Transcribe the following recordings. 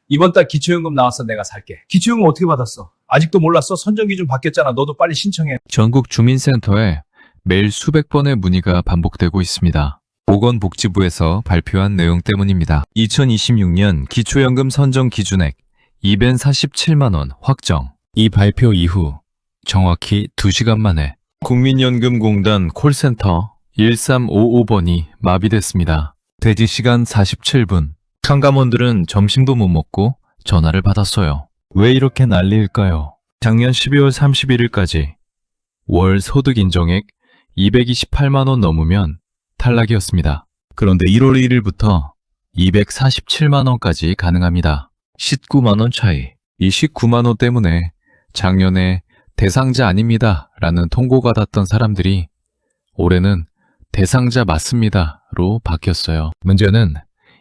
이번 달 기초연금 나왔어. 내가 살게. 기초연금 어떻게 받았어? 아직도 몰랐어? 선정기준 바뀌었잖아. 너도 빨리 신청해. 전국 주민센터에 매일 수백 번의 문의가 반복되고 있습니다. 보건복지부에서 발표한 내용 때문입니다. 2026년 기초연금 선정 기준액 247만 원 확정. 이 발표 이후 정확히 2시간 만에 국민연금공단 콜센터 1355번이 마비됐습니다. 대기 시간 47분. 상감원들은 점심도 못 먹고 전화를 받았어요. 왜 이렇게 난리일까요? 작년 12월 31일까지 월 소득 인정액 228만 원 넘으면 탈락이었습니다. 그런데 1월 1일부터 247만 원까지 가능합니다. 19만 원 차이. 이 19만 원 때문에 작년에 대상자 아닙니다 라는 통보가 닿던 사람들이 올해는 대상자 맞습니다로 바뀌었어요. 문제는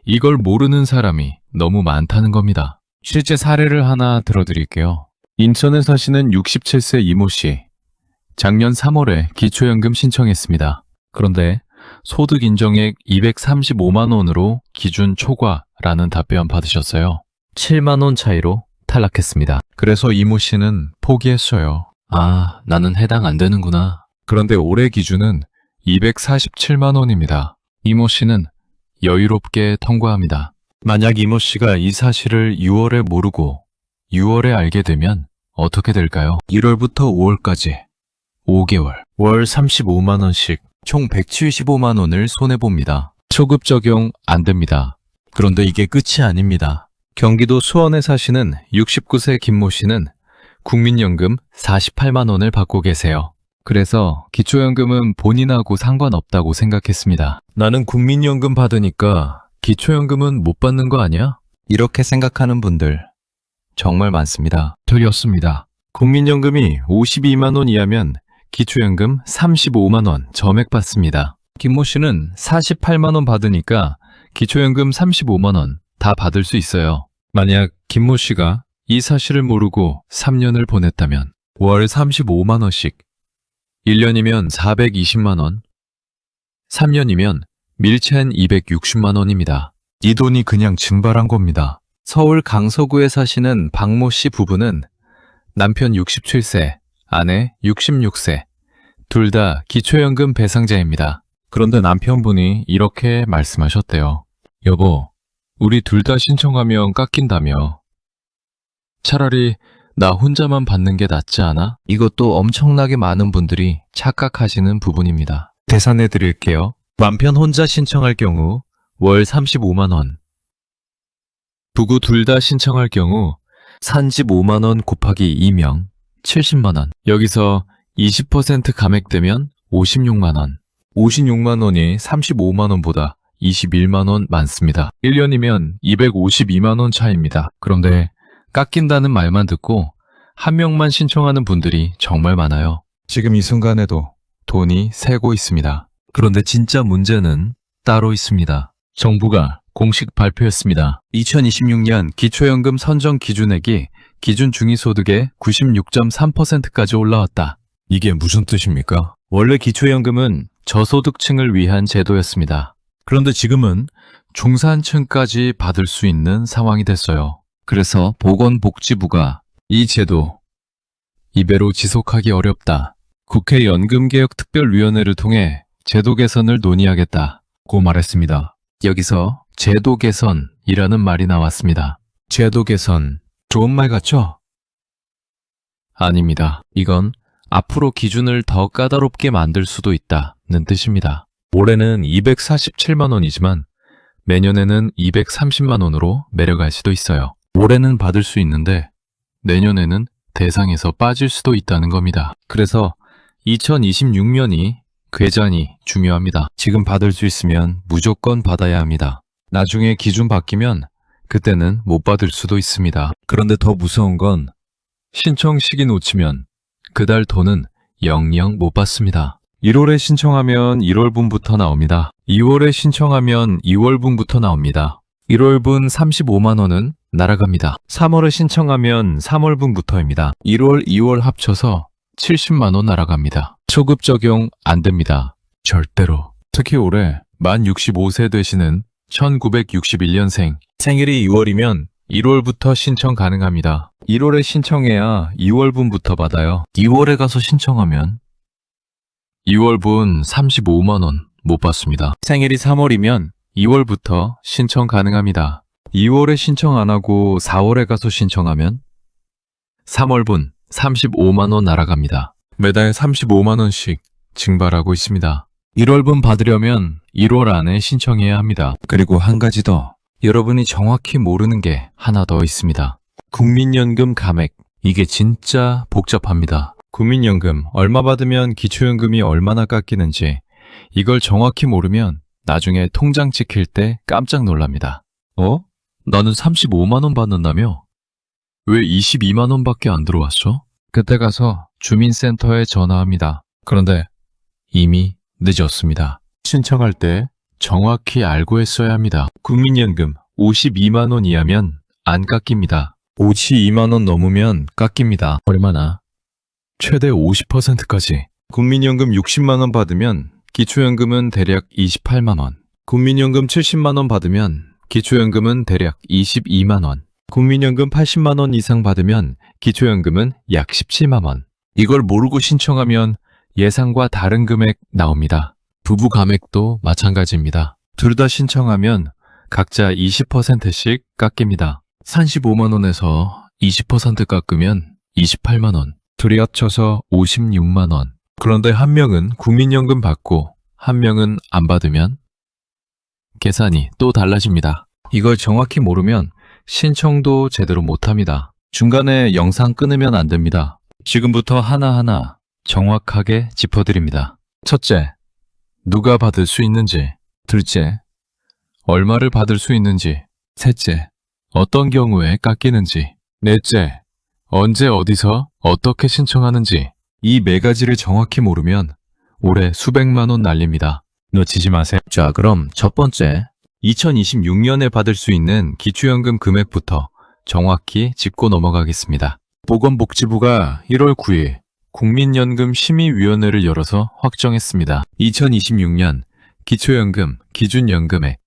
이걸 모르는 사람이 너무 많다는 겁니다. 실제 사례를 하나 들어드릴게요. 인천에 사시는 67세 이모 씨. 작년 3월에 기초연금 신청했습니다. 그런데 소득 인정액 235만 원으로 기준 초과라는 답변 받으셨어요. 7만 원 차이로 탈락했습니다. 그래서 이모 씨는 포기했어요. 아, 나는 해당 안 되는구나. 그런데 올해 기준은 247만 원입니다. 이모 씨는 여유롭게 통과합니다. 만약 이모 씨가 이 사실을 6월에 모르고 6월에 알게 되면 어떻게 될까요? 1월부터 5월까지 5개월, 월 35만 원씩 총 175만 원을 손해봅니다. 초급 적용 안 됩니다. 그런데 이게 끝이 아닙니다. 경기도 수원에 사시는 69세 김모 씨는 국민연금 48만 원을 받고 계세요. 그래서 기초연금은 본인하고 상관없다고 생각했습니다. 나는 국민연금 받으니까 기초연금은 못 받는 거 아니야? 이렇게 생각하는 분들 정말 많습니다. 틀렸습니다. 국민연금이 52만 원 이하면 기초연금 35만 원 점액 받습니다. 김모 씨는 48만 원 받으니까 기초연금 35만 원 다 받을 수 있어요. 만약 김모 씨가 이 사실을 모르고 3년을 보냈다면 월 35만 원씩 1년이면 420만 원, 3년이면 밀첸 260만 원입니다. 이 돈이 그냥 증발한 겁니다. 서울 강서구에 사시는 박모 씨 부부는 남편 67세, 아내 66세, 둘 다 기초연금 배상자입니다. 그런데 남편분이 이렇게 말씀하셨대요. 여보, 우리 둘 다 신청하면 깎인다며. 차라리 나 혼자만 받는 게 낫지 않아? 이것도 엄청나게 많은 분들이 착각하시는 부분입니다. 계산해 드릴게요. 남편 혼자 신청할 경우 월 35만 원. 부부 둘 다 신청할 경우 35만 원 곱하기 2명 70만 원. 여기서 20% 감액되면 56만 원. 56만 원이 35만 원보다 21만 원 많습니다. 1년이면 252만 원 차이입니다. 그런데 깎인다는 말만 듣고 한 명만 신청하는 분들이 정말 많아요. 지금 이 순간에도 돈이 새고 있습니다. 그런데 진짜 문제는 따로 있습니다. 정부가 공식 발표했습니다. 2026년 기초연금 선정 기준액이 기준 중위소득의 96.3%까지 올라왔다. 이게 무슨 뜻입니까? 원래 기초연금은 저소득층을 위한 제도였습니다. 그런데 지금은 중산층까지 받을 수 있는 상황이 됐어요. 그래서 보건복지부가 이 제도 이대로 지속하기 어렵다. 국회 연금개혁특별위원회를 통해 제도 개선을 논의하겠다고 말했습니다. 여기서 제도 개선이라는 말이 나왔습니다. 제도 개선, 좋은 말 같죠? 아닙니다. 이건 앞으로 기준을 더 까다롭게 만들 수도 있다는 뜻입니다. 올해는 247만 원이지만 내년에는 230만 원으로 내려갈 수도 있어요. 올해는 받을 수 있는데 내년에는 대상에서 빠질 수도 있다는 겁니다. 그래서 2026년이 궤잔이 중요합니다. 지금 받을 수 있으면 무조건 받아야 합니다. 나중에 기준 바뀌면 그때는 못 받을 수도 있습니다. 그런데 더 무서운 건 신청 시기 놓치면 그달 돈은 영영 못 받습니다. 1월에 신청하면 1월분부터 나옵니다. 2월에 신청하면 2월분부터 나옵니다. 1월분 35만 원은 날아갑니다. 3월에 신청하면 3월분부터입니다. 1월, 2월 합쳐서 70만 원 날아갑니다. 초급 적용 안 됩니다. 절대로. 특히 올해 만 65세 되시는 1961년생, 생일이 2월이면 1월부터 신청 가능합니다. 1월에 신청해야 2월분부터 받아요. 2월에 가서 신청하면 2월분 35만원 못 받습니다. 생일이 3월이면 2월부터 신청 가능합니다. 2월에 신청 안 하고 4월에 가서 신청하면 3월분 35만원 날아갑니다. 매달 35만원씩 증발하고 있습니다. 1월분 받으려면 1월 안에 신청해야 합니다. 그리고 한 가지 더. 여러분이 정확히 모르는 게 하나 더 있습니다. 국민연금 감액. 이게 진짜 복잡합니다. 국민연금 얼마 받으면 기초연금이 얼마나 깎이는지 이걸 정확히 모르면 나중에 통장 찍힐 때 깜짝 놀랍니다. 나는 35만원 받는다며? 왜 22만원밖에 안 들어왔어? 그때 가서 주민센터에 전화합니다. 그런데 이미 늦었습니다. 신청할 때 정확히 알고 했어야 합니다. 국민연금 52만원 이하면 안 깎입니다. 52만원 넘으면 깎입니다. 얼마나? 최대 50%까지. 국민연금 60만원 받으면 기초연금은 대략 28만원. 국민연금 70만원 받으면 기초연금은 대략 22만원. 국민연금 80만원 이상 받으면 기초연금은 약 17만원. 이걸 모르고 신청하면 예상과 다른 금액 나옵니다. 부부 감액도 마찬가지입니다. 둘 다 신청하면 각자 20%씩 깎입니다. 35만원에서 20% 깎으면 28만원. 둘이 합쳐서 56만원. 그런데 한 명은 국민연금 받고 한 명은 안 받으면 계산이 또 달라집니다. 이걸 정확히 모르면 신청도 제대로 못합니다. 중간에 영상 끊으면 안 됩니다. 지금부터 하나하나 정확하게 짚어드립니다. 첫째, 누가 받을 수 있는지. 둘째, 얼마를 받을 수 있는지. 셋째, 어떤 경우에 깎이는지. 넷째, 언제 어디서 어떻게 신청하는지. 이 네 가지를 정확히 모르면 올해 수백만 원 날립니다. 놓치지 마세요. 자, 그럼 첫 번째, 2026년에 받을 수 있는 기초연금 금액부터 정확히 짚고 넘어가겠습니다. 보건복지부가 1월 9일 국민연금 심의위원회를 열어서 확정했습니다. 2026년 기초연금 기준연금액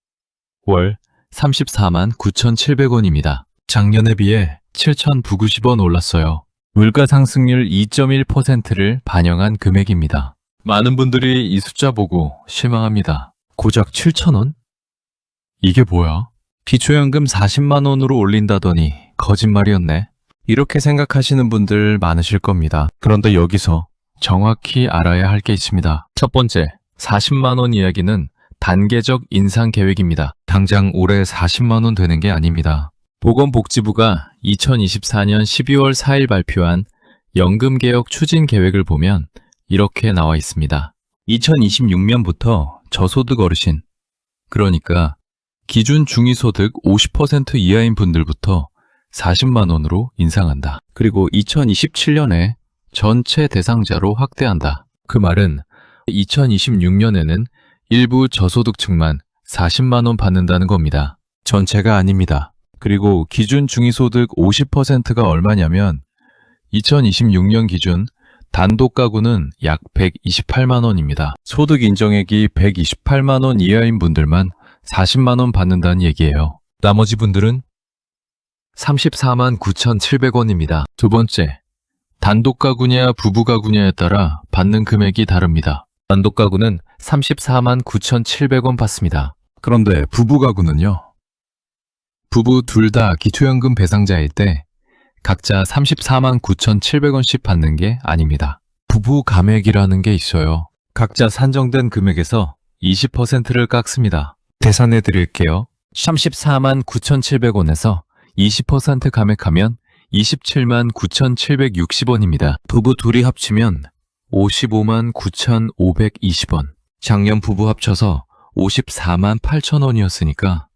월 34만 9,700원입니다. 작년에 비해 7,990원 올랐어요. 물가 상승률 2.1%를 반영한 금액입니다. 많은 분들이 이 숫자 보고 실망합니다. 고작 7,000원? 이게 뭐야? 기초연금 40만 원으로 올린다더니 거짓말이었네. 이렇게 생각하시는 분들 많으실 겁니다. 그런데 여기서 정확히 알아야 할 게 있습니다. 첫 번째, 40만 원 이야기는 단계적 인상 계획입니다. 당장 올해 40만 원 되는 게 아닙니다. 보건복지부가 2024년 12월 4일 발표한 연금개혁 추진 계획을 보면 이렇게 나와 있습니다. 2026년부터 저소득 어르신, 그러니까 기준 중위소득 50% 이하인 분들부터 40만 원으로 인상한다. 그리고 2027년에 전체 대상자로 확대한다. 그 말은 2026년에는 일부 저소득층만 40만 원 받는다는 겁니다. 전체가 아닙니다. 그리고 기준 중위소득 50%가 얼마냐면 2026년 기준 단독 가구는 약 128만 원입니다. 소득 인정액이 128만 원 이하인 분들만 40만 원 받는다는 얘기예요. 나머지 분들은 34만 9,700원입니다. 두 번째, 단독 가구냐 부부 가구냐에 따라 받는 금액이 다릅니다. 단독 가구는 34만 9,700원 받습니다. 그런데 부부 가구는요? 부부 둘 다 기초연금 배상자일 때 각자 34만 9,700원씩 받는 게 아닙니다. 부부 감액이라는 게 있어요. 각자 산정된 금액에서 20%를 깎습니다. 계산해 드릴게요. 34만 9,700원에서 20% 감액하면 27만 9,760원입니다. 부부 둘이 합치면 55만 9,520원. 작년 부부 합쳐서 54만 8천원이었으니까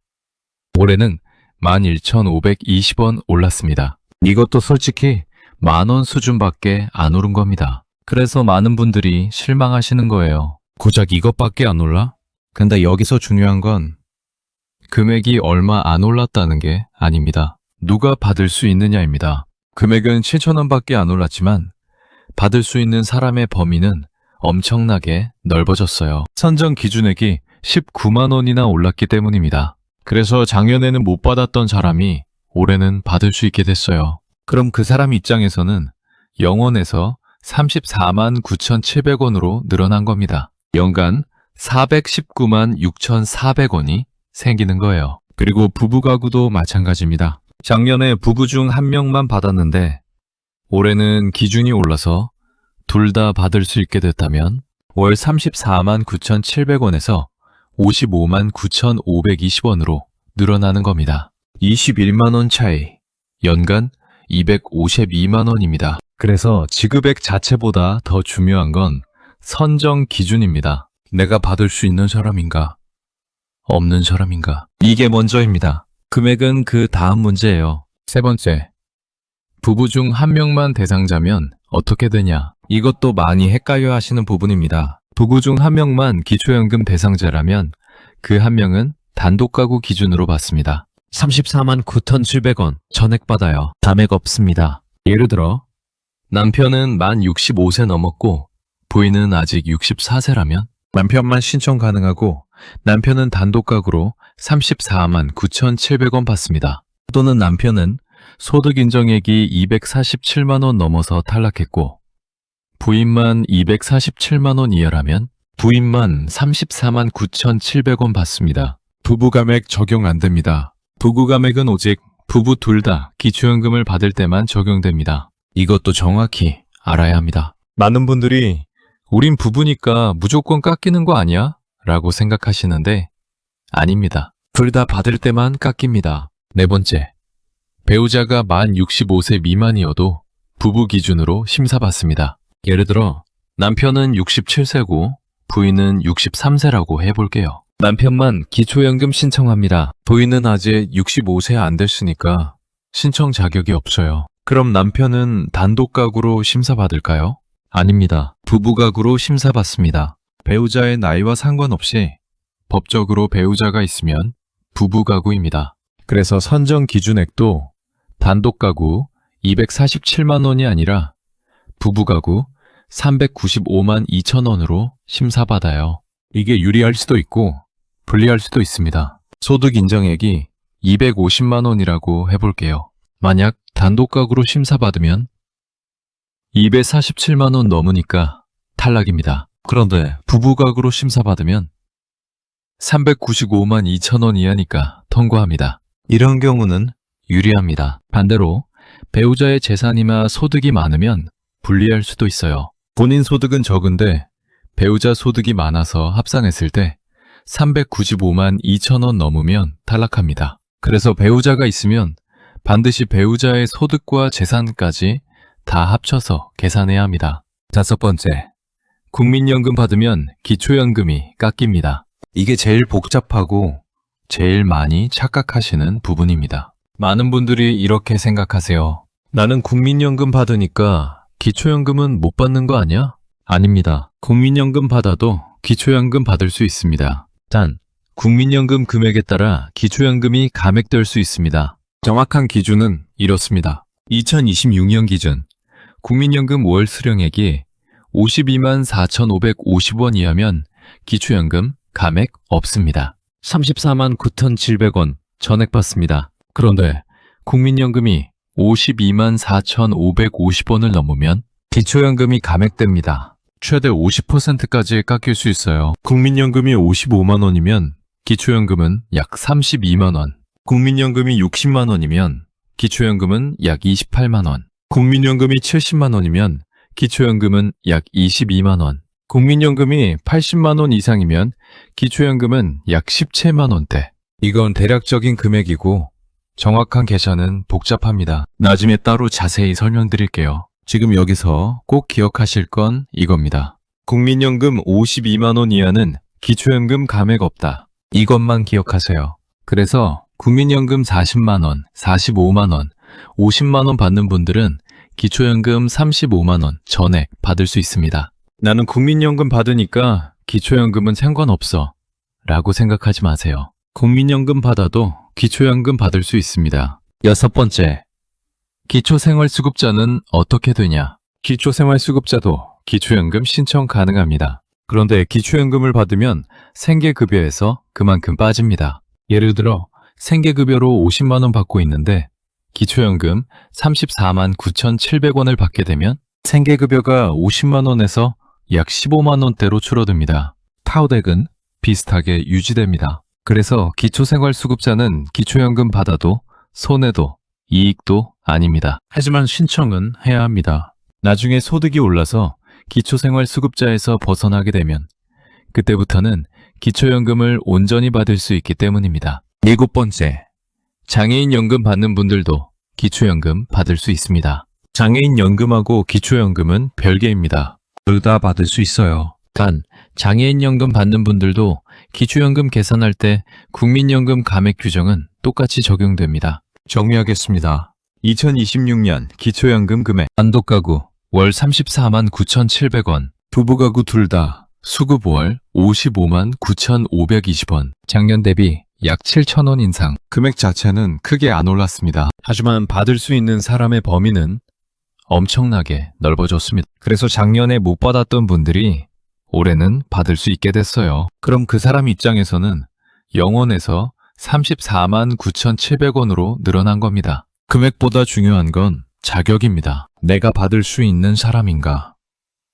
올해는 11,520원 올랐습니다. 이것도 솔직히 만원 수준밖에 안 오른 겁니다. 그래서 많은 분들이 실망하시는 거예요. 고작 이것밖에 안 올라? 근데 여기서 중요한 건 금액이 얼마 안 올랐다는 게 아닙니다. 누가 받을 수 있느냐입니다. 금액은 7,000원밖에 안 올랐지만 받을 수 있는 사람의 범위는 엄청나게 넓어졌어요. 선정 기준액이 19만 원이나 올랐기 때문입니다. 그래서 작년에는 못 받았던 사람이 올해는 받을 수 있게 됐어요. 그럼 그 사람 입장에서는 0원에서 34만 9,700원으로 늘어난 겁니다. 연간 419만 6,400원이 생기는 거예요. 그리고 부부 가구도 마찬가지입니다. 작년에 부부 중 한 명만 받았는데 올해는 기준이 올라서 둘 다 받을 수 있게 됐다면 월 34만 9,700원에서 55만 9,520원으로 늘어나는 겁니다. 21만 원 차이, 연간 252만 원입니다. 그래서 지급액 자체보다 더 중요한 건 선정 기준입니다. 내가 받을 수 있는 사람인가? 없는 사람인가? 이게 먼저입니다. 금액은 그 다음 문제예요. 세 번째, 부부 중 한 명만 대상자면 어떻게 되냐? 이것도 많이 헷갈려 하시는 부분입니다. 부부 중 한 명만 기초연금 대상자라면 그 한 명은 단독 가구 기준으로 받습니다. 34만 9,700원 전액 받아요. 감액 없습니다. 예를 들어 남편은 만 65세 넘었고 부인은 아직 64세라면 남편만 신청 가능하고 남편은 단독 가구로 34만 9,700원 받습니다. 또는 남편은 소득 인정액이 247만 원 넘어서 탈락했고 부인만 247만 원 이하라면 부인만 34만 9,700원 받습니다. 부부 감액 적용 안 됩니다. 부부 감액은 오직 부부 둘 다 기초연금을 받을 때만 적용됩니다. 이것도 정확히 알아야 합니다. 많은 분들이 우린 부부니까 무조건 깎이는 거 아니야? 라고 생각하시는데 아닙니다. 둘 다 받을 때만 깎입니다. 네 번째, 배우자가 만 65세 미만이어도 부부 기준으로 심사받습니다. 예를 들어 남편은 67세고 부인은 63세라고 해볼게요. 남편만 기초연금 신청합니다. 부인은 아직 65세 안 됐으니까 신청 자격이 없어요. 그럼 남편은 단독 가구로 심사받을까요? 아닙니다. 부부 가구로 심사받습니다. 배우자의 나이와 상관없이 법적으로 배우자가 있으면 부부 가구입니다. 그래서 선정 기준액도 단독 가구 247만 원이 아니라 부부 가구 395만 2천 원으로 심사받아요. 이게 유리할 수도 있고 불리할 수도 있습니다. 소득 인정액이 250만 원이라고 해볼게요. 만약 단독 가구로 심사받으면 247만 원 넘으니까 탈락입니다. 그런데 부부 가구로 심사받으면 395만 2천 원 이하니까 통과합니다. 이런 경우는 유리합니다. 반대로 배우자의 재산이나 소득이 많으면 불리할 수도 있어요. 본인 소득은 적은데 배우자 소득이 많아서 합산했을 때 395만 2천 원 넘으면 탈락합니다. 그래서 배우자가 있으면 반드시 배우자의 소득과 재산까지 다 합쳐서 계산해야 합니다. 다섯 번째, 국민연금 받으면 기초연금이 깎입니다. 이게 제일 복잡하고 제일 많이 착각하시는 부분입니다. 많은 분들이 이렇게 생각하세요. 나는 국민연금 받으니까 기초연금은 못 받는 거 아니야? 아닙니다. 국민연금 받아도 기초연금 받을 수 있습니다. 단, 국민연금 금액에 따라 기초연금이 감액될 수 있습니다. 정확한 기준은 이렇습니다. 2026년 기준 국민연금 월 수령액이 52만 4,550원 이하면 기초연금 감액 없습니다. 34만 9,700원 전액 받습니다. 그런데 국민연금이 52만 4,550원을 넘으면 기초연금이 감액됩니다. 최대 50%까지 깎일 수 있어요. 국민연금이 55만 원이면 기초연금은 약 32만 원. 국민연금이 60만 원이면 기초연금은 약 28만 원. 국민연금이 70만 원이면 기초연금은 약 22만 원. 국민연금이 80만 원 이상이면 기초연금은 약 17만 원대. 이건 대략적인 금액이고 정확한 계산은 복잡합니다. 나중에 따로 자세히 설명드릴게요. 지금 여기서 꼭 기억하실 건 이겁니다. 국민연금 52만 원 이하는 기초연금 감액 없다. 이것만 기억하세요. 그래서 국민연금 40만 원, 45만 원, 50만 원 받는 분들은 기초연금 35만 원 전액 받을 수 있습니다. 나는 국민연금 받으니까 기초연금은 상관없어 라고 생각하지 마세요. 국민연금 받아도 기초연금 받을 수 있습니다. 여섯 번째, 기초생활수급자는 어떻게 되냐? 기초생활수급자도 기초연금 신청 가능합니다. 그런데 기초연금을 받으면 생계급여에서 그만큼 빠집니다. 예를 들어 생계급여로 50만 원 받고 있는데 기초연금 34만 9,700원을 받게 되면 생계급여가 50만 원에서 약 15만 원대로 줄어듭니다. 타우덱은 비슷하게 유지됩니다. 그래서 기초생활수급자는 기초연금 받아도 손해도 이익도 아닙니다. 하지만 신청은 해야 합니다. 나중에 소득이 올라서 기초생활수급자에서 벗어나게 되면 그때부터는 기초연금을 온전히 받을 수 있기 때문입니다. 7번째, 장애인연금 받는 분들도 기초연금 받을 수 있습니다. 장애인연금하고 기초연금은 별개입니다. 둘 다 받을 수 있어요. 단, 장애인연금 받는 분들도 기초연금 계산할 때 국민연금 감액 규정은 똑같이 적용됩니다. 정리하겠습니다. 2026년 기초연금 금액 단독가구 월 34만 9,700원, 부부가구 둘 다 수급 월 55만 9,520원, 작년 대비 약 7,000원 인상. 금액 자체는 크게 안 올랐습니다. 하지만 받을 수 있는 사람의 범위는 엄청나게 넓어졌습니다. 그래서 작년에 못 받았던 분들이 올해는 받을 수 있게 됐어요. 그럼 그 사람 입장에서는 0원에서 34만 9,700원으로 늘어난 겁니다. 금액보다 중요한 건 자격입니다. 내가 받을 수 있는 사람인가?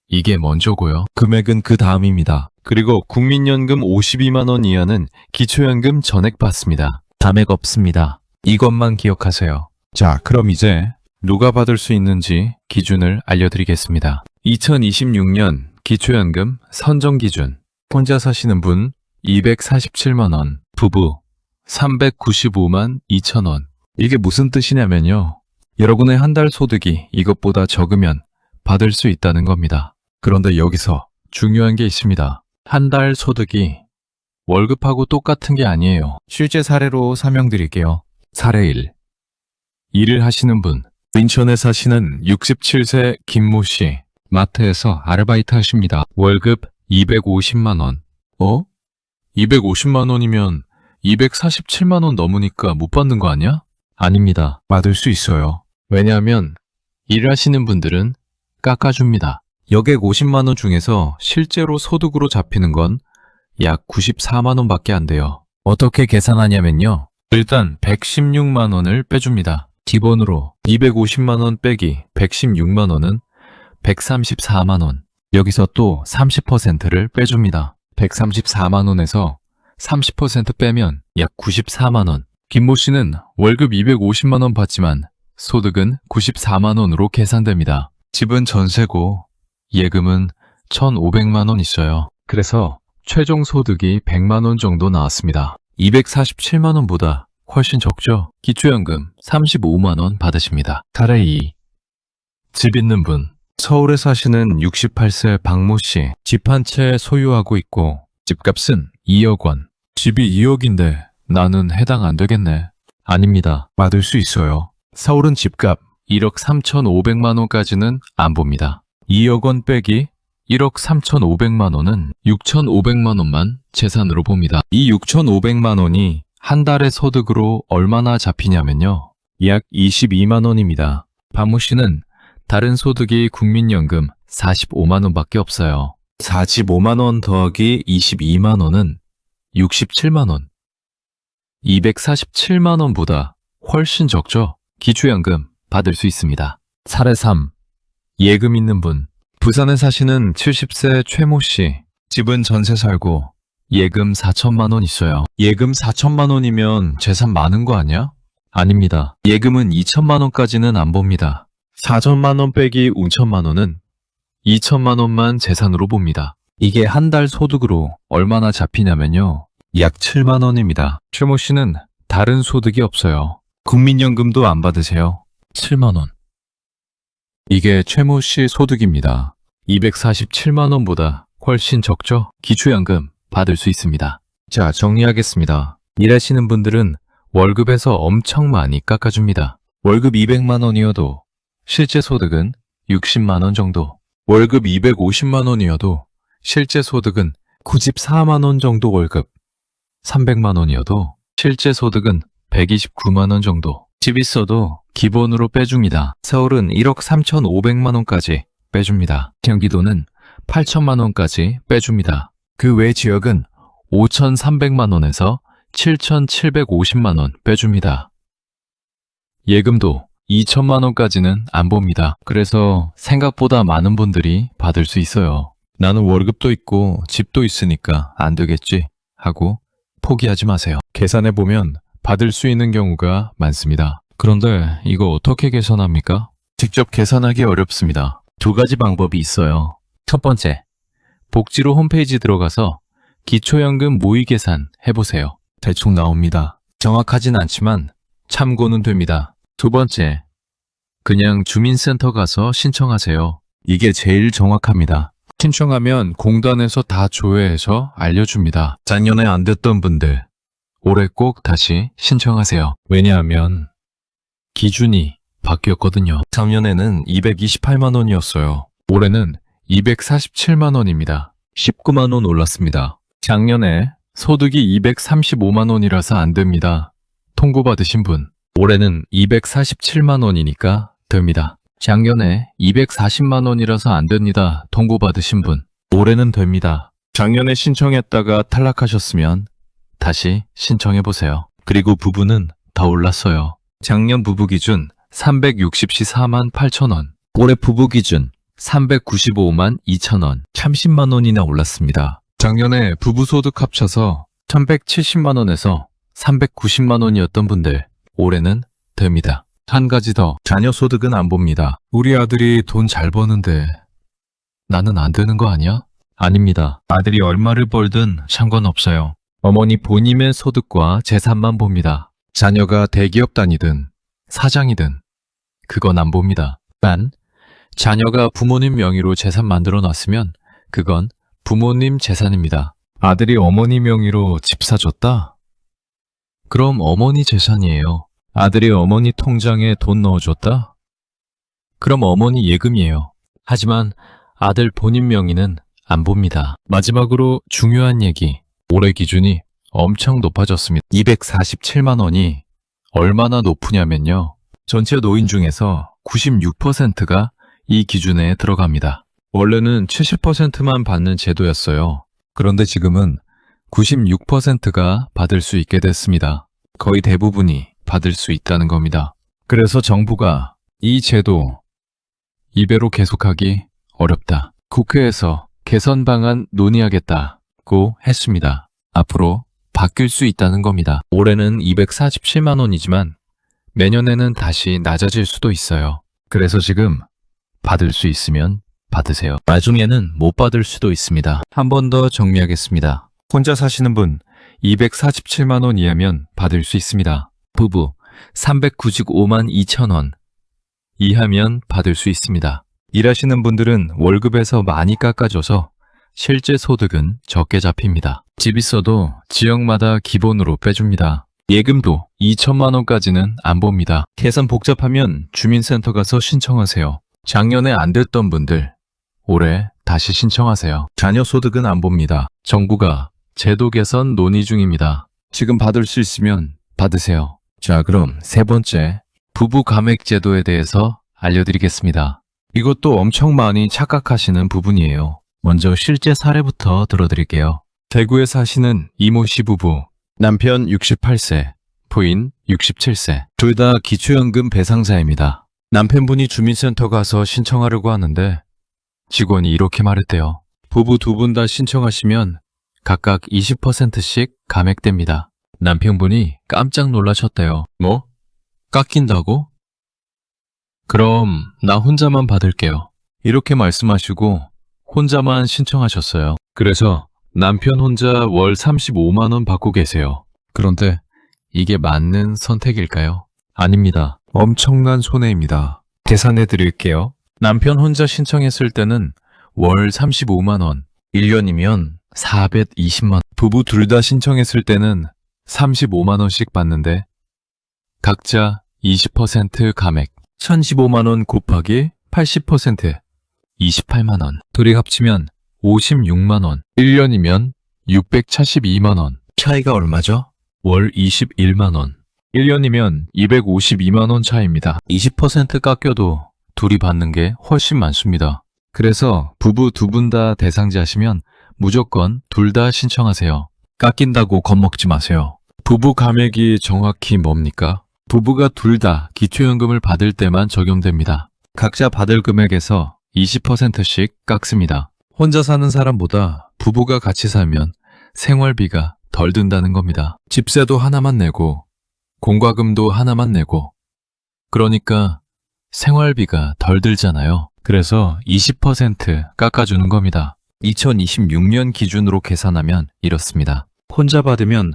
이게 먼저고요. 금액은 그 다음입니다. 그리고 국민연금 52만 원 이하는 기초연금 전액 받습니다. 감액 없습니다. 이것만 기억하세요. 자, 그럼 이제 누가 받을 수 있는지 기준을 알려드리겠습니다. 2026년 기초연금 선정 기준. 혼자 사시는 분 247만 원, 부부 395만 2천 원. 이게 무슨 뜻이냐면요. 여러분의 한 달 소득이 이것보다 적으면 받을 수 있다는 겁니다. 그런데 여기서 중요한 게 있습니다. 한 달 소득이 월급하고 똑같은 게 아니에요. 실제 사례로 설명드릴게요. 사례 1. 일을 하시는 분. 인천에 사시는 67세 김모 씨. 마트에서 아르바이트 하십니다. 월급 250만 원. 250만 원이면 247만 원 넘으니까 못 받는 거 아니야? 아닙니다. 받을 수 있어요. 왜냐하면 일하시는 분들은 깎아줍니다. 여객 50만 원 중에서 실제로 소득으로 잡히는 건 약 94만 원밖에 안 돼요. 어떻게 계산하냐면요. 일단 116만 원을 빼줍니다. 기본으로 250만 원 빼기 116만 원은 134만 원. 여기서 또 30%를 빼줍니다. 134만 원에서 30% 빼면 약 94만 원. 김모 씨는 월급 250만 원 받지만 소득은 94만 원으로 계산됩니다. 집은 전세고 예금은 1,500만 원 있어요. 그래서 최종 소득이 100만 원 정도 나왔습니다. 247만 원보다 훨씬 적죠? 기초연금 35만 원 받으십니다. 사례 2. 집 있는 분. 서울에 사시는 68세 박모 씨. 집 한 채 소유하고 있고 집값은 2억 원. 집이 2억인데 나는 해당 안 되겠네. 아닙니다. 받을 수 있어요. 서울은 집값 1억 3,500만 원까지는 안 봅니다. 2억 원 빼기 1억 3,500만 원은 6,500만 원만 재산으로 봅니다. 이 6,500만 원이 한 달의 소득으로 얼마나 잡히냐면요. 약 22만 원입니다. 박모 씨는 다른 소득이 국민연금 45만 원밖에 없어요. 45만 원 더하기 22만 원은 67만 원. 247만 원보다 훨씬 적죠? 기초연금 받을 수 있습니다. 사례 3. 예금 있는 분. 부산에 사시는 70세 최모 씨. 집은 전세 살고 예금 4천만 원 있어요. 예금 4천만 원이면 재산 많은 거 아니야? 아닙니다. 예금은 2천만 원까지는 안 봅니다. 4천만 원 빼기 5천만 원은 2천만 원만 재산으로 봅니다. 이게 한 달 소득으로 얼마나 잡히냐면요. 약 7만 원입니다. 최모 씨는 다른 소득이 없어요. 국민연금도 안 받으세요. 7만 원. 이게 최모 씨 소득입니다. 247만 원보다 훨씬 적죠? 기초연금 받을 수 있습니다. 자, 정리하겠습니다. 일하시는 분들은 월급에서 엄청 많이 깎아줍니다. 월급 200만 원이어도 실제 소득은 60만 원 정도. 월급 250만 원이어도 실제 소득은 94만 원 정도 월급. 300만 원이어도 실제 소득은 129만 원 정도. 집 있어도 기본으로 빼줍니다. 서울은 1억 3,500만 원까지 빼줍니다. 경기도는 8천만 원까지 빼줍니다. 그 외 지역은 5,300만 원에서 7,750만 원 빼줍니다. 예금도 2천만 원까지는 안 봅니다. 그래서 생각보다 많은 분들이 받을 수 있어요. 나는 월급도 있고 집도 있으니까 안 되겠지 하고 포기하지 마세요. 계산해 보면 받을 수 있는 경우가 많습니다. 그런데 이거 어떻게 계산합니까? 직접 계산하기 어렵습니다. 두 가지 방법이 있어요. 첫 번째, 복지로 홈페이지 들어가서 기초연금 모의 계산 해보세요. 대충 나옵니다. 정확하진 않지만 참고는 됩니다. 두 번째, 그냥 주민센터 가서 신청하세요. 이게 제일 정확합니다. 신청하면 공단에서 다 조회해서 알려줍니다. 작년에 안 됐던 분들, 올해 꼭 다시 신청하세요. 왜냐하면 기준이 바뀌었거든요. 작년에는 228만 원이었어요. 올해는 247만 원입니다. 19만 원 올랐습니다. 작년에 소득이 235만 원이라서 안 됩니다. 통보받으신 분, 올해는 247만 원이니까 됩니다. 작년에 240만 원이라서 안 됩니다. 통보받으신 분, 올해는 됩니다. 작년에 신청했다가 탈락하셨으면 다시 신청해보세요. 그리고 부부는 더 올랐어요. 작년 부부 기준 364만 8천 원, 올해 부부 기준 395만 2천 원, 30만 원이나 올랐습니다. 작년에 부부 소득 합쳐서 1170만 원에서 390만 원이었던 분들, 올해는 됩니다. 한 가지 더, 자녀 소득은 안 봅니다. 우리 아들이 돈 잘 버는데 나는 안 되는 거 아니야? 아닙니다. 아들이 얼마를 벌든 상관없어요. 어머니 본인의 소득과 재산만 봅니다. 자녀가 대기업 다니든 사장이든 그건 안 봅니다. 단, 자녀가 부모님 명의로 재산 만들어 놨으면 그건 부모님 재산입니다. 아들이 어머니 명의로 집 사줬다? 그럼 어머니 재산이에요. 아들이 어머니 통장에 돈 넣어줬다? 그럼 어머니 예금이에요. 하지만 아들 본인 명의는 안 봅니다. 마지막으로 중요한 얘기. 올해 기준이 엄청 높아졌습니다. 247만 원이 얼마나 높으냐면요. 전체 노인 중에서 96%가 이 기준에 들어갑니다. 원래는 70%만 받는 제도였어요. 그런데 지금은 96%가 받을 수 있게 됐습니다. 거의 대부분이 받을 수 있다는 겁니다. 그래서 정부가 이 제도 2배로 계속하기 어렵다. 국회에서 개선 방안 논의하겠다고 했습니다. 앞으로 바뀔 수 있다는 겁니다. 올해는 247만 원이지만 내년에는 다시 낮아질 수도 있어요. 그래서 지금 받을 수 있으면 받으세요. 나중에는 못 받을 수도 있습니다. 한 번 더 정리하겠습니다. 혼자 사시는 분 247만 원 이하면 받을 수 있습니다. 부부 395만 2천 원 이하면 받을 수 있습니다. 일하시는 분들은 월급에서 많이 깎아줘서 실제 소득은 적게 잡힙니다. 집 있어도 지역마다 기본으로 빼줍니다. 예금도 2천만 원까지는 안 봅니다. 계산 복잡하면 주민센터 가서 신청하세요. 작년에 안 됐던 분들, 올해 다시 신청하세요. 자녀 소득은 안 봅니다. 정부가 제도 개선 논의 중입니다. 지금 받을 수 있으면 받으세요. 자, 그럼 세 번째, 부부 감액 제도에 대해서 알려드리겠습니다. 이것도 엄청 많이 착각하시는 부분이에요. 먼저 실제 사례부터 들어드릴게요. 대구에 사시는 이모 씨 부부, 남편 68세, 부인 67세, 둘 다 기초연금 배상자입니다. 남편분이 주민센터 가서 신청하려고 하는데 직원이 이렇게 말했대요. 부부 두 분 다 신청하시면 각각 20%씩 감액됩니다. 남편분이 깜짝 놀라셨대요. 뭐? 깎인다고? 그럼 나 혼자만 받을게요. 이렇게 말씀하시고 혼자만 신청하셨어요. 그래서 남편 혼자 월 35만 원 받고 계세요. 그런데 이게 맞는 선택일까요? 아닙니다. 엄청난 손해입니다. 계산해 드릴게요. 남편 혼자 신청했을 때는 월 35만 원, 1년이면 420만 원. 부부 둘 다 신청했을 때는 35만 원씩 받는데 각자 20% 감액, 1015만 원 곱하기 80%, 28만 원. 둘이 합치면 56만 원. 1년이면 672만 원. 차이가 얼마죠? 월 21만 원. 1년이면 252만 원 차이입니다. 20% 깎여도 둘이 받는 게 훨씬 많습니다. 그래서 부부 두 분 다 대상자시면 무조건 둘 다 신청하세요. 깎인다고 겁먹지 마세요. 부부 감액이 정확히 뭡니까? 부부가 둘 다 기초연금을 받을 때만 적용됩니다. 각자 받을 금액에서 20%씩 깎습니다. 혼자 사는 사람보다 부부가 같이 살면 생활비가 덜 든다는 겁니다. 집세도 하나만 내고 공과금도 하나만 내고 그러니까 생활비가 덜 들잖아요. 그래서 20% 깎아주는 겁니다. 2026년 기준으로 계산하면 이렇습니다. 혼자 받으면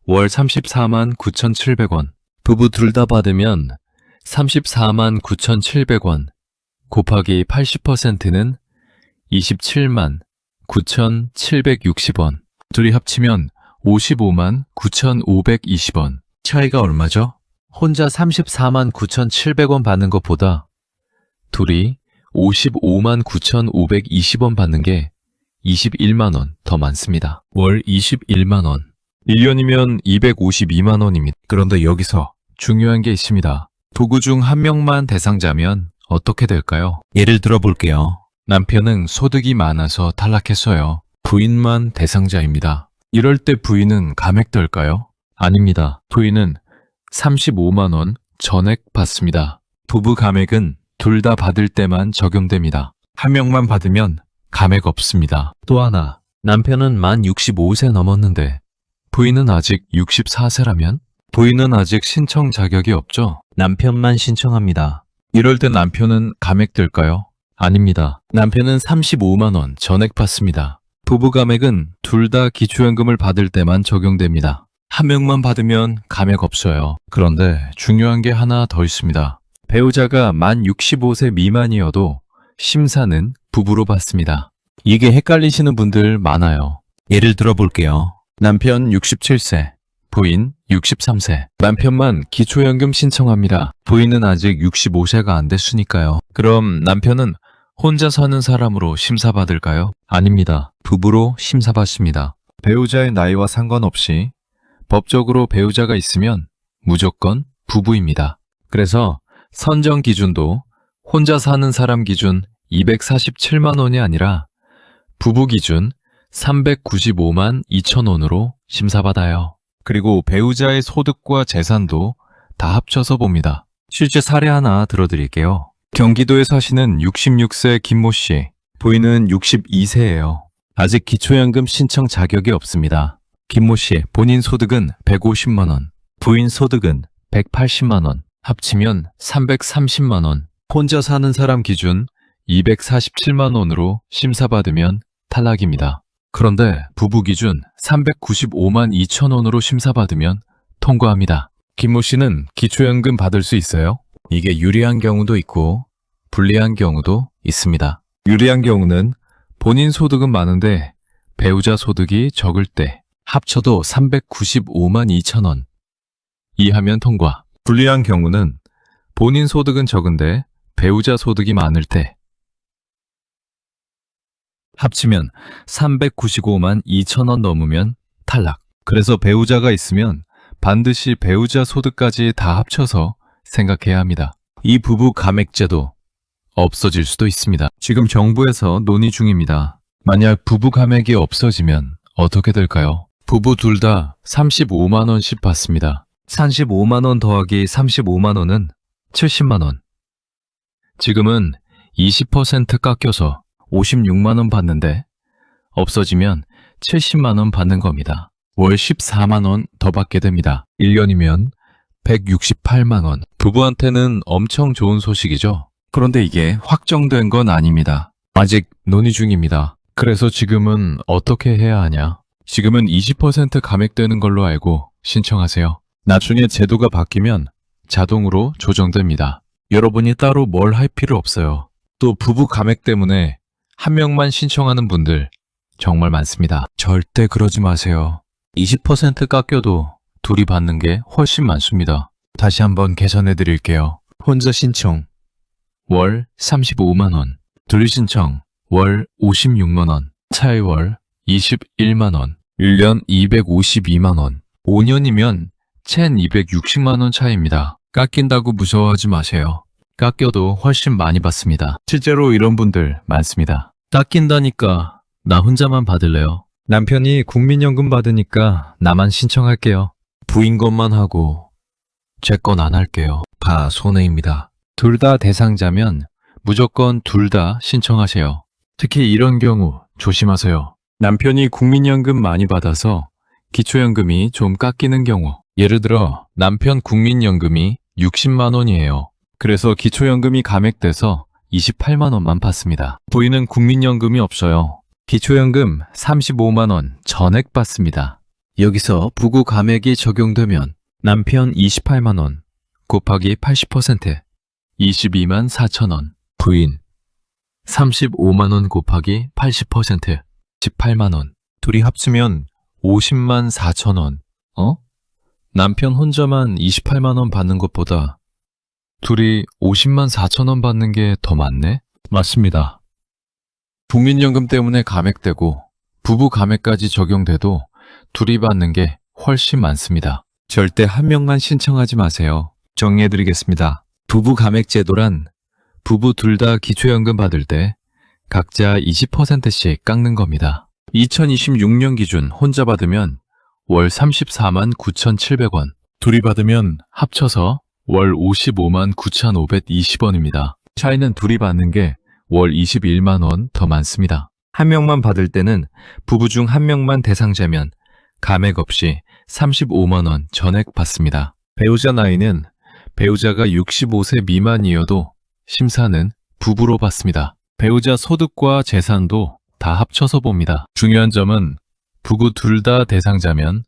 월 34만 9,700원, 부부 둘 다 받으면 34만 9,700원 곱하기 80%는 27만 9,760원, 둘이 합치면 55만 9,520원. 차이가 얼마죠? 혼자 34만 9,700원 받는 것보다 둘이 55만 9,520원 받는 게 21만 원 더 많습니다. 월 21만 원. 1년이면 252만 원입니다. 그런데 여기서 중요한 게 있습니다. 부부 중 한 명만 대상자면 어떻게 될까요? 예를 들어 볼게요. 남편은 소득이 많아서 탈락했어요. 부인만 대상자입니다. 이럴 때 부인은 감액될까요? 아닙니다. 부인은 35만 원 전액 받습니다. 부부 감액은 둘 다 받을 때만 적용됩니다. 한 명만 받으면 감액 없습니다. 또 하나, 남편은 만 65세 넘었는데 부인은 아직 64세라면? 부인은 아직 신청 자격이 없죠? 남편만 신청합니다. 이럴 때 남편은 감액될까요? 아닙니다. 남편은 35만 원 전액 받습니다. 부부 감액은 둘 다 기초연금을 받을 때만 적용됩니다. 한 명만 받으면 감액 없어요. 그런데 중요한 게 하나 더 있습니다. 배우자가 만 65세 미만이어도 심사는 부부로 받습니다. 이게 헷갈리시는 분들 많아요. 예를 들어 볼게요. 남편 67세, 부인 63세. 남편만 기초연금 신청합니다. 부인은 아직 65세가 안 됐으니까요. 그럼 남편은 혼자 사는 사람으로 심사받을까요? 아닙니다. 부부로 심사받습니다. 배우자의 나이와 상관없이 법적으로 배우자가 있으면 무조건 부부입니다. 그래서 선정 기준도 혼자 사는 사람 기준 247만 원이 아니라 부부 기준 395만 2천 원으로 심사받아요. 그리고 배우자의 소득과 재산도 다 합쳐서 봅니다. 실제 사례 하나 들어드릴게요. 경기도에 사시는 66세 김모 씨, 부인은 62세예요. 아직 기초연금 신청 자격이 없습니다. 김모 씨 본인 소득은 150만 원, 부인 소득은 180만 원, 합치면 330만 원. 혼자 사는 사람 기준 247만 원으로 심사받으면 탈락입니다. 그런데 부부 기준 395만 2천 원으로 심사받으면 통과합니다. 김모 씨는 기초연금 받을 수 있어요? 이게 유리한 경우도 있고 불리한 경우도 있습니다. 유리한 경우는 본인 소득은 많은데 배우자 소득이 적을 때 합쳐도 395만 2천 원 이하면 통과. 불리한 경우는 본인 소득은 적은데 배우자 소득이 많을 때 합치면 395만 2천 원 넘으면 탈락. 그래서 배우자가 있으면 반드시 배우자 소득까지 다 합쳐서 생각해야 합니다. 이 부부 감액제도 없어질 수도 있습니다. 지금 정부에서 논의 중입니다. 만약 부부 감액이 없어지면 어떻게 될까요? 부부 둘 다 35만 원씩 받습니다. 35만 원 더하기 35만 원은 70만 원. 지금은 20% 깎여서 56만 원 받는데 없어지면 70만 원 받는 겁니다. 월 14만 원 더 받게 됩니다. 1년이면 168만 원. 부부한테는 엄청 좋은 소식이죠. 그런데 이게 확정된 건 아닙니다. 아직 논의 중입니다. 그래서 지금은 어떻게 해야 하냐? 지금은 20% 감액되는 걸로 알고 신청하세요. 나중에 제도가 바뀌면 자동으로 조정됩니다. 여러분이 따로 뭘 할 필요 없어요. 또 부부 감액 때문에 한 명만 신청하는 분들 정말 많습니다. 절대 그러지 마세요. 20% 깎여도 둘이 받는 게 훨씬 많습니다. 다시 한번 개선해 드릴게요. 혼자 신청 월 35만 원, 둘이 신청 월 56만 원, 차이 월 21만 원, 1년 252만 원, 5년이면 1260만 원 차이입니다. 깎인다고 무서워하지 마세요. 깎여도 훨씬 많이 받습니다. 실제로 이런 분들 많습니다. 깎인다니까 나 혼자만 받을래요. 남편이 국민연금 받으니까 나만 신청할게요. 부인 것만 하고 제 건 안 할게요. 다 손해입니다. 둘 다 대상자면 무조건 둘 다 신청하세요. 특히 이런 경우 조심하세요. 남편이 국민연금 많이 받아서 기초연금이 좀 깎이는 경우. 예를 들어 남편 국민연금이 60만 원이에요. 그래서 기초연금이 감액돼서 28만 원만 받습니다. 부인은 국민연금이 없어요. 기초연금 35만 원 전액 받습니다. 여기서 부부 감액이 적용되면 남편 28만 원 곱하기 80% 22만 4천 원, 부인 35만 원 곱하기 80% 18만 원, 둘이 합치면 50만 4천 원. 남편 혼자만 28만 원 받는 것보다 둘이 50만 4천 원 받는 게 더 많네? 맞습니다. 국민연금 때문에 감액되고 부부 감액까지 적용돼도 둘이 받는 게 훨씬 많습니다. 절대 한 명만 신청하지 마세요. 정리해드리겠습니다. 부부 감액 제도란 부부 둘 다 기초연금 받을 때 각자 20%씩 깎는 겁니다. 2026년 기준 혼자 받으면 월 34만 9,700원, 둘이 받으면 합쳐서 월 55만 9,520원입니다. 차이는 둘이 받는 게 월 21만 원 더 많습니다. 한 명만 받을 때는 부부 중 한 명만 대상자면 감액 없이 35만 원 전액 받습니다. 배우자 나이는 배우자가 65세 미만이어도 심사는 부부로 받습니다. 배우자 소득과 재산도 다 합쳐서 봅니다. 중요한 점은 부부 둘 다 대상자면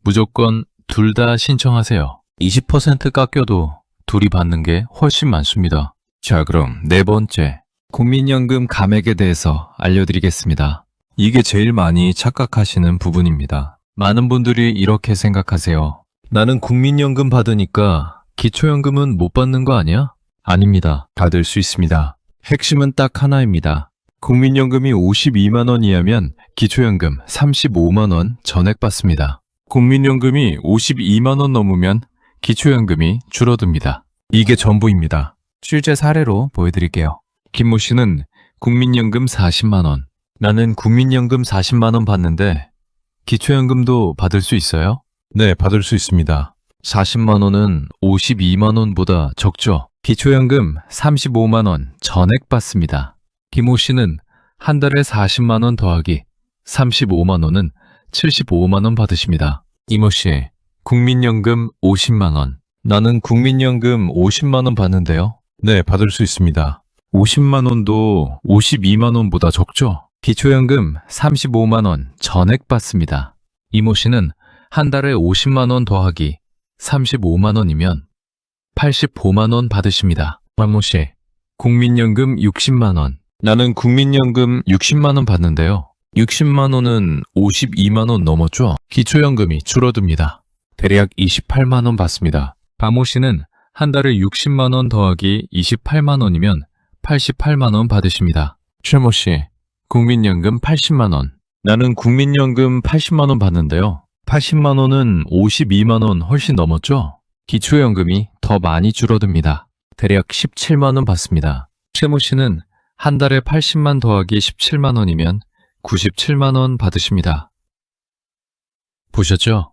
무조건 둘 다 신청하세요. 20% 깎여도 둘이 받는 게 훨씬 많습니다. 자, 그럼 네 번째, 국민연금 감액에 대해서 알려드리겠습니다. 이게 제일 많이 착각하시는 부분입니다. 많은 분들이 이렇게 생각하세요. 나는 국민연금 받으니까 기초연금은 못 받는 거 아니야? 아닙니다. 받을 수 있습니다. 핵심은 딱 하나입니다. 국민연금이 52만 원 이하면 기초연금 35만 원 전액 받습니다. 국민연금이 52만 원 넘으면 기초연금이 줄어듭니다. 이게 전부입니다. 실제 사례로 보여드릴게요. 김모 씨는 국민연금 40만 원. 나는 국민연금 40만 원 받는데 기초연금도 받을 수 있어요? 네, 받을 수 있습니다. 40만 원은 52만 원보다 적죠? 기초연금 35만 원 전액 받습니다. 김모 씨는 한 달에 40만 원 더하기 35만 원은 75만 원 받으십니다. 이모 씨, 국민연금 50만 원. 나는 국민연금 50만 원 받는데요. 네, 받을 수 있습니다. 50만 원도 52만 원보다 적죠? 기초연금 35만 원 전액 받습니다. 이모 씨는 한 달에 50만 원 더하기 35만 원이면 85만 원 받으십니다. 박모 씨, 국민연금 60만 원. 나는 국민연금 60만 원 받는데요. 60만 원은 52만 원 넘었죠? 기초연금이 줄어듭니다. 대략 28만 원 받습니다. 박모 씨는 한 달에 60만 원 더하기 28만 원이면 88만 원 받으십니다. 최모 씨, 국민연금 80만 원. 나는 국민연금 80만 원 받는데요. 80만 원은 52만 원 훨씬 넘었죠? 기초연금이 더 많이 줄어듭니다. 대략 17만 원 받습니다. 최모 씨는 한 달에 80만 더하기 17만 원이면 97만 원 받으십니다. 보셨죠?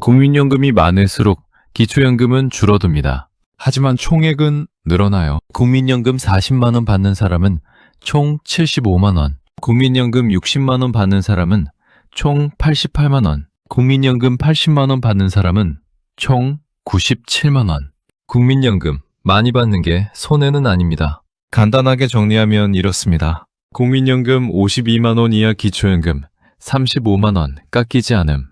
국민연금이 많을수록 기초연금은 줄어듭니다. 하지만 총액은 늘어나요. 국민연금 40만 원 받는 사람은 총 75만 원, 국민연금 60만 원 받는 사람은 총 88만 원, 국민연금 80만 원 받는 사람은 총 97만 원. 국민연금 많이 받는 게 손해는 아닙니다. 간단하게 정리하면 이렇습니다. 국민연금 52만 원 이하 기초연금 35만 원 깎이지 않음.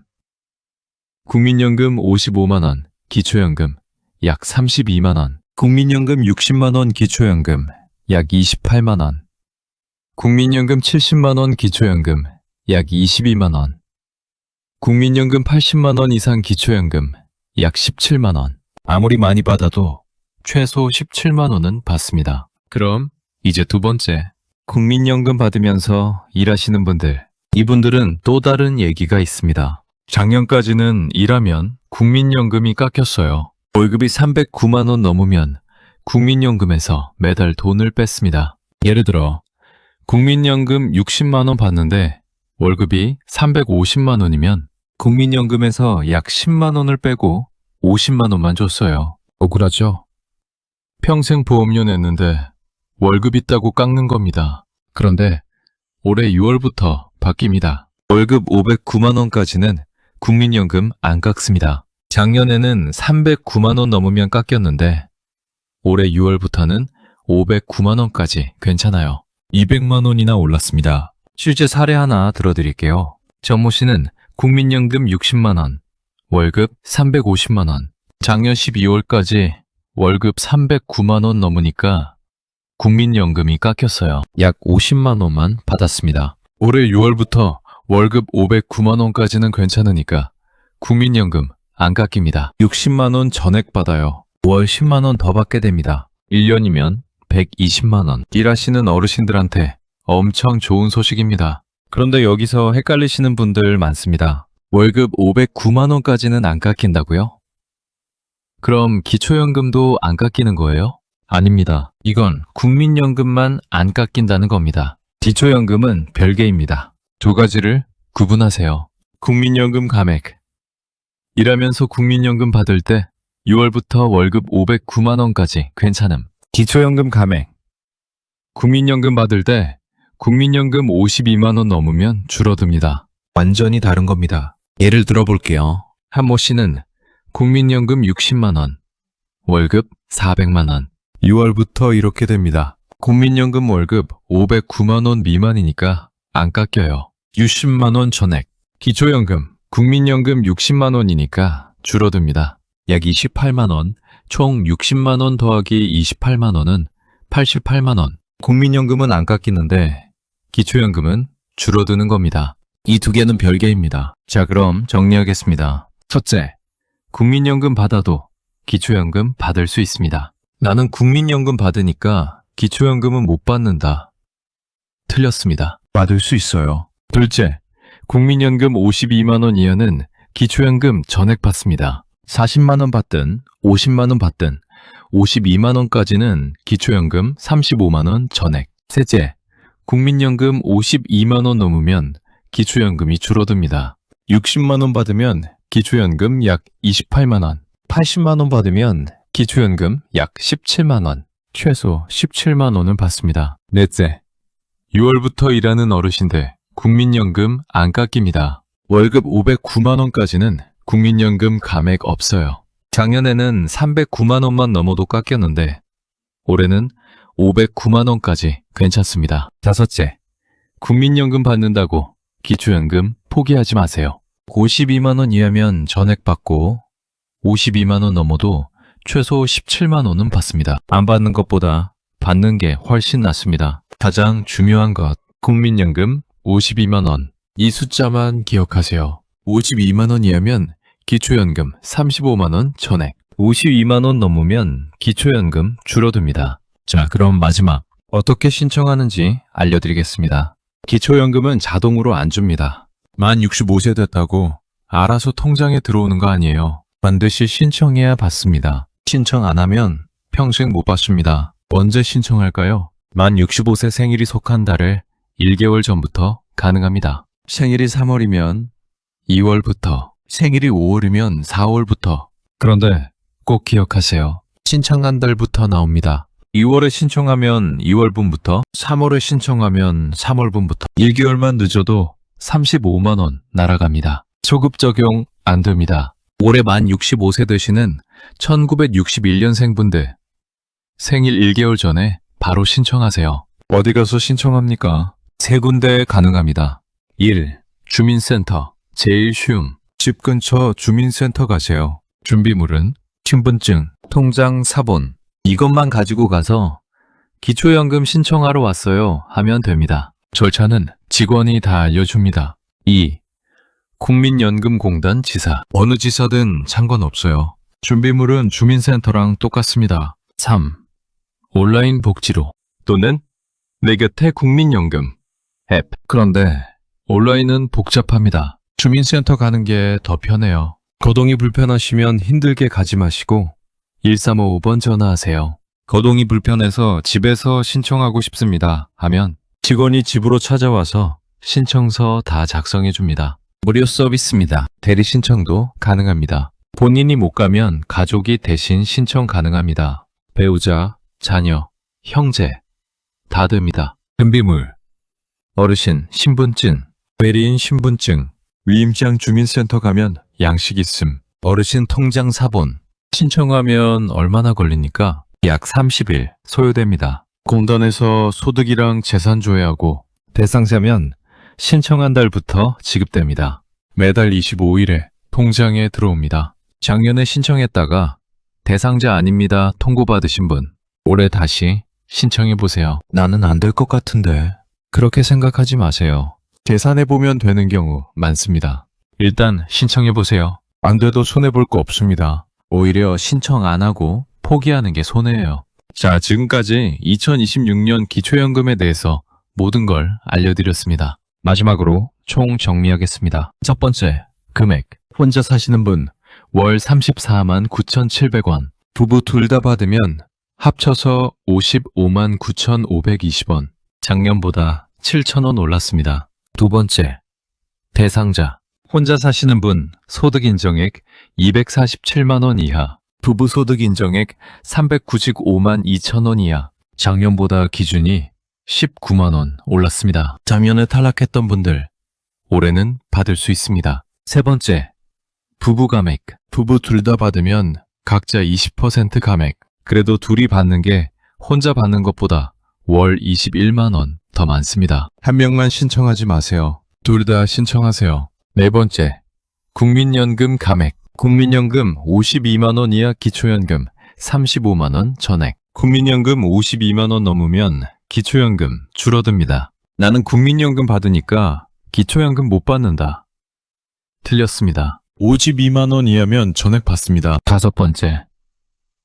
국민연금 55만 원 기초연금 약 32만 원. 국민연금 60만 원 기초연금 약 28만 원. 국민연금 70만 원 기초연금 약 22만 원. 국민연금 80만 원 이상 기초연금 약 17만 원. 아무리 많이 받아도 최소 17만 원은 받습니다. 그럼 이제 두 번째. 국민연금 받으면서 일하시는 분들. 이분들은 또 다른 얘기가 있습니다. 작년까지는 일하면 국민연금이 깎였어요. 월급이 309만 원 넘으면 국민연금에서 매달 돈을 뺐습니다. 예를 들어 국민연금 60만 원 받는데 월급이 350만 원이면 국민연금에서 약 10만 원을 빼고 50만 원만 줬어요. 억울하죠? 평생 보험료 냈는데 월급 있다고 깎는 겁니다. 그런데 올해 6월부터 바뀝니다. 월급 509만 원까지는 국민연금 안 깎습니다. 작년에는 309만 원 넘으면 깎였는데 올해 6월부터는 509만 원까지 괜찮아요. 200만 원이나 올랐습니다. 실제 사례 하나 들어드릴게요. 전모 씨는 국민연금 60만 원, 월급 350만 원. 작년 12월까지 월급 309만 원 넘으니까 국민연금이 깎였어요. 약 50만 원만 받았습니다. 올해 6월부터 월급 509만 원까지는 괜찮으니까 국민연금 안 깎입니다. 60만 원 전액 받아요. 월 10만 원 더 받게 됩니다. 1년이면 120만 원. 일하시는 어르신들한테 엄청 좋은 소식입니다. 그런데 여기서 헷갈리시는 분들 많습니다. 월급 509만 원까지는 안 깎인다고요? 그럼 기초연금도 안 깎이는 거예요? 아닙니다. 이건 국민연금만 안 깎인다는 겁니다. 기초연금은 별개입니다. 두 가지를 구분하세요. 국민연금 감액. 일하면서 국민연금 받을 때 6월부터 월급 509만 원까지 괜찮음. 기초연금 감액. 국민연금 받을 때 국민연금 52만 원 넘으면 줄어듭니다. 완전히 다른 겁니다. 예를 들어 볼게요. 한모 씨는 국민연금 60만 원, 월급 400만 원. 6월부터 이렇게 됩니다. 국민연금 월급 509만 원 미만이니까 안 깎여요. 60만 원 전액. 기초연금, 국민연금 60만 원이니까 줄어듭니다. 약 28만 원, 총 60만 원 더하기 28만 원은 88만 원. 국민연금은 안 깎이는데 기초연금은 줄어드는 겁니다. 이 두 개는 별개입니다. 자, 그럼 정리하겠습니다. 첫째, 국민연금 받아도 기초연금 받을 수 있습니다. 나는 국민연금 받으니까 기초연금은 못 받는다. 틀렸습니다. 받을 수 있어요. 둘째, 국민연금 52만 원 이하는 기초연금 전액 받습니다. 40만 원 받든 50만 원 받든 52만 원까지는 기초연금 35만 원 전액. 셋째, 국민연금 52만 원 넘으면 기초연금이 줄어듭니다. 60만 원 받으면 기초연금 약 28만 원, 80만 원 받으면 기초연금 약 17만 원, 최소 17만 원은 받습니다. 넷째, 6월부터 일하는 어르신들 국민연금 안 깎입니다. 월급 509만 원까지는 국민연금 감액 없어요. 작년에는 309만 원만 넘어도 깎였는데 올해는 509만 원까지 괜찮습니다. 다섯째, 국민연금 받는다고 기초연금 포기하지 마세요. 52만 원 이하면 전액 받고 52만 원 넘어도 최소 17만 원은 받습니다. 안 받는 것보다 받는 게 훨씬 낫습니다. 가장 중요한 것, 국민연금 52만 원. 이 숫자만 기억하세요. 52만 원 이하면 기초연금 35만 원 전액. 52만 원 넘으면 기초연금 줄어듭니다. 자, 그럼 마지막. 어떻게 신청하는지 알려드리겠습니다. 기초연금은 자동으로 안 줍니다. 만 65세 됐다고 알아서 통장에 들어오는 거 아니에요. 반드시 신청해야 받습니다. 신청 안 하면 평생 못 받습니다. 언제 신청할까요? 만 65세 생일이 속한 달을 1개월 전부터 가능합니다. 생일이 3월이면 2월부터, 생일이 5월이면 4월부터. 그런데 꼭 기억하세요. 신청한 달부터 나옵니다. 2월에 신청하면 2월분부터, 3월에 신청하면 3월분부터. 1개월만 늦어도 35만 원 날아갑니다. 소급 적용 안 됩니다. 올해 만 65세 되시는 1961년생분들 생일 1개월 전에 바로 신청하세요. 어디 가서 신청합니까? 세 군데 가능합니다. 1. 주민센터. 제일 쉬움. 집 근처 주민센터 가세요. 준비물은 신분증, 통장 사본. 이것만 가지고 가서 기초연금 신청하러 왔어요 하면 됩니다. 절차는 직원이 다 알려줍니다. 2. 국민연금공단 지사. 어느 지사든 상관없어요. 준비물은 주민센터랑 똑같습니다. 3. 온라인 복지로 또는 내 곁에 국민연금 앱. 그런데 온라인은 복잡합니다. 주민센터 가는 게 더 편해요. 거동이 불편하시면 힘들게 가지 마시고 1355번 전화하세요. 거동이 불편해서 집에서 신청하고 싶습니다 하면 직원이 집으로 찾아와서 신청서 다 작성해 줍니다. 무료 서비스입니다. 대리 신청도 가능합니다. 본인이 못 가면 가족이 대신 신청 가능합니다. 배우자, 자녀, 형제 다 됩니다. 준비물 어르신 신분증, 외리인 신분증, 위임장 주민센터 가면 양식 있음, 어르신 통장 사본. 신청하면 얼마나 걸립니까? 약 30일 소요됩니다. 공단에서 소득이랑 재산 조회하고 대상자면 신청한 달부터 지급됩니다. 매달 25일에 통장에 들어옵니다. 작년에 신청했다가 대상자 아닙니다 통보받으신 분 올해 다시 신청해보세요. 나는 안 될 것 같은데. 그렇게 생각하지 마세요. 계산해보면 되는 경우 많습니다. 일단 신청해보세요. 안 돼도 손해볼 거 없습니다. 오히려 신청 안 하고 포기하는 게 손해예요. 자, 지금까지 2026년 기초연금에 대해서 모든 걸 알려드렸습니다. 마지막으로 총 정리하겠습니다. 첫 번째, 금액. 혼자 사시는 분 월 34만 9,700원. 부부 둘 다 받으면 합쳐서 55만 9,520원. 작년보다 7,000원 올랐습니다. 두 번째, 대상자. 혼자 사시는 분 소득 인정액 247만 원 이하. 부부 소득 인정액 395만 2천 원 이하. 작년보다 기준이 19만 원 올랐습니다. 작년에 탈락했던 분들 올해는 받을 수 있습니다. 세 번째, 부부 감액. 부부 둘 다 받으면 각자 20% 감액. 그래도 둘이 받는 게 혼자 받는 것보다 월 21만 원 더 많습니다. 한 명만 신청하지 마세요. 둘 다 신청하세요. 네 번째, 국민연금 감액. 국민연금 52만 원 이하 기초연금 35만 원 전액. 국민연금 52만 원 넘으면 기초연금 줄어듭니다. 나는 국민연금 받으니까 기초연금 못 받는다. 틀렸습니다. 52만 원 이하면 전액 받습니다. 다섯 번째,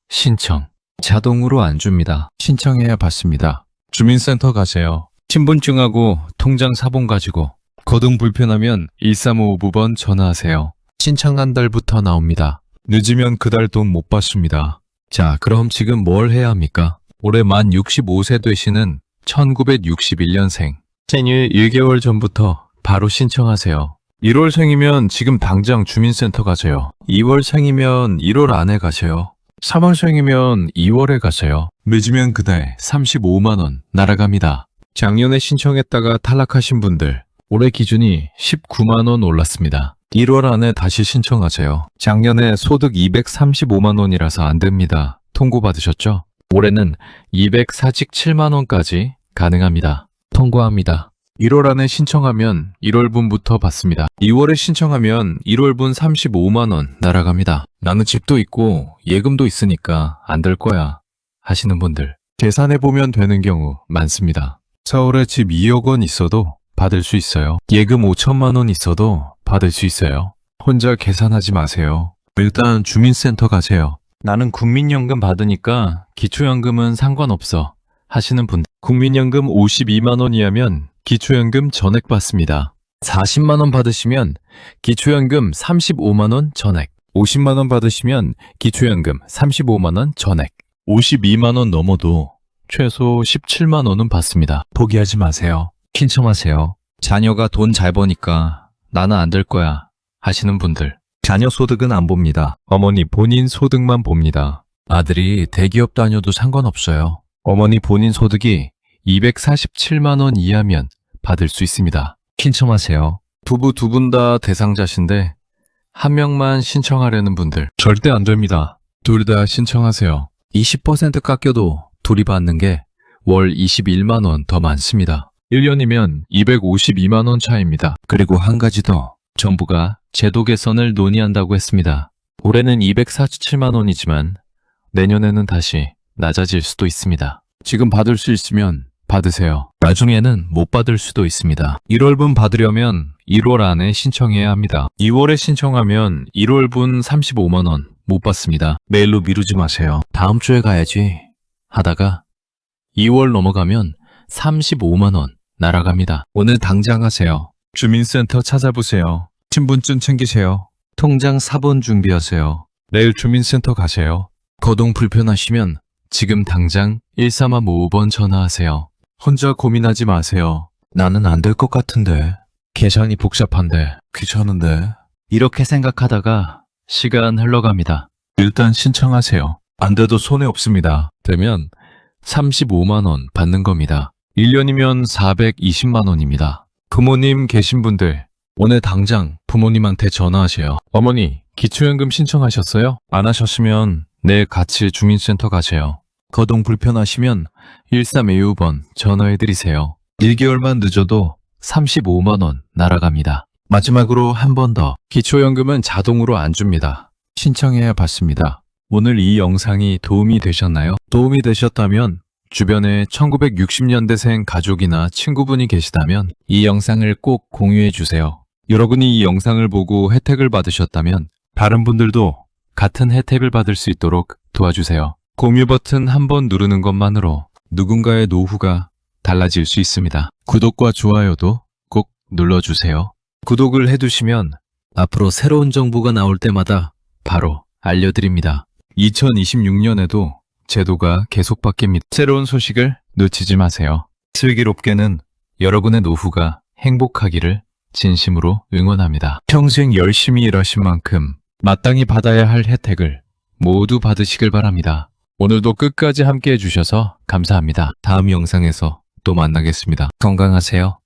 신청. 자동으로 안 줍니다. 신청해야 받습니다. 주민센터 가세요. 신분증하고 통장 사본 가지고 거동 불편하면 1355번 전화하세요. 신청 한 달부터 나옵니다. 늦으면 그달 돈 못 받습니다. 자, 그럼 지금 뭘 해야 합니까? 올해 만 65세 되시는 1961년생. 생일 1개월 전부터 바로 신청하세요. 1월생이면 지금 당장 주민센터 가세요. 2월생이면 1월 안에 가세요. 3월생이면 2월에 가세요. 늦으면 그달 35만 원 날아갑니다. 작년에 신청했다가 탈락하신 분들 올해 기준이 19만 원 올랐습니다. 1월 안에 다시 신청하세요. 작년에 소득 235만 원이라서 안 됩니다. 통고받으셨죠? 올해는 247만 원까지 가능합니다. 통과합니다. 1월 안에 신청하면 1월분부터 받습니다. 2월에 신청하면 1월분 35만 원 날아갑니다. 나는 집도 있고 예금도 있으니까 안 될 거야 하시는 분들 계산해보면 되는 경우 많습니다. 서울에 집 2억 원 있어도 받을 수 있어요. 예금 5천만 원 있어도 받을 수 있어요. 혼자 계산하지 마세요. 일단 주민센터 가세요. 나는 국민연금 받으니까 기초연금은 상관없어 하시는 분들 국민연금 52만 원 이하면 기초연금 전액 받습니다. 40만 원 받으시면 기초연금 35만 원 전액. 50만 원 받으시면 기초연금 35만 원 전액. 52만 원 넘어도 최소 17만 원은 받습니다. 포기하지 마세요. 신청하세요. 자녀가 돈 잘 버니까 나는 안 될 거야 하시는 분들 자녀 소득은 안 봅니다. 어머니 본인 소득만 봅니다. 아들이 대기업 다녀도 상관없어요. 어머니 본인 소득이 247만 원 이하면 받을 수 있습니다. 신청하세요. 부부 두 분 다 대상자신데 한 명만 신청하려는 분들 절대 안 됩니다. 둘 다 신청하세요. 20% 깎여도 둘이 받는 게 월 21만 원 더 많습니다. 1년이면 252만 원 차이입니다. 그리고 한 가지 더. 정부가 제도 개선을 논의한다고 했습니다. 올해는 247만 원이지만 내년에는 다시 낮아질 수도 있습니다. 지금 받을 수 있으면 받으세요. 나중에는 못 받을 수도 있습니다. 1월분 받으려면 1월 안에 신청해야 합니다. 2월에 신청하면 1월분 35만 원 못 받습니다. 내일로 미루지 마세요. 다음 주에 가야지 하다가 2월 넘어가면 35만 원 날아갑니다. 오늘 당장 하세요. 주민센터 찾아보세요. 신분증 챙기세요. 통장 사본 준비하세요. 내일 주민센터 가세요. 거동 불편하시면 지금 당장 1355번 전화하세요. 혼자 고민하지 마세요. 나는 안 될 것 같은데. 계산이 복잡한데. 귀찮은데. 이렇게 생각하다가 시간 흘러갑니다. 일단 신청하세요. 안 돼도 손해 없습니다. 되면 35만원 받는 겁니다. 1년이면 420만원입니다. 부모님 계신 분들, 오늘 당장 부모님한테 전화하세요. 어머니, 기초연금 신청하셨어요? 안 하셨으면 내일 같이 주민센터 가세요. 거동 불편하시면 1325번 전화해드리세요. 1개월만 늦어도 35만원 날아갑니다. 마지막으로 한 번 더. 기초연금은 자동으로 안 줍니다. 신청해야 받습니다. 오늘 이 영상이 도움이 되셨나요? 도움이 되셨다면 주변에 1960년대생 가족이나 친구분이 계시다면 이 영상을 꼭 공유해 주세요. 여러분이 이 영상을 보고 혜택을 받으셨다면 다른 분들도 같은 혜택을 받을 수 있도록 도와주세요. 공유 버튼 한 번 누르는 것만으로 누군가의 노후가 달라질 수 있습니다. 구독과 좋아요도 꼭 눌러주세요. 구독을 해두시면 앞으로 새로운 정보가 나올 때마다 바로 알려드립니다. 2026년에도 제도가 계속 바뀝니다. 새로운 소식을 놓치지 마세요. 슬기롭게는 여러분의 노후가 행복하기를 진심으로 응원합니다. 평생 열심히 일하신 만큼 마땅히 받아야 할 혜택을 모두 받으시길 바랍니다. 오늘도 끝까지 함께 해주셔서 감사합니다. 다음 영상에서 또 만나겠습니다. 건강하세요.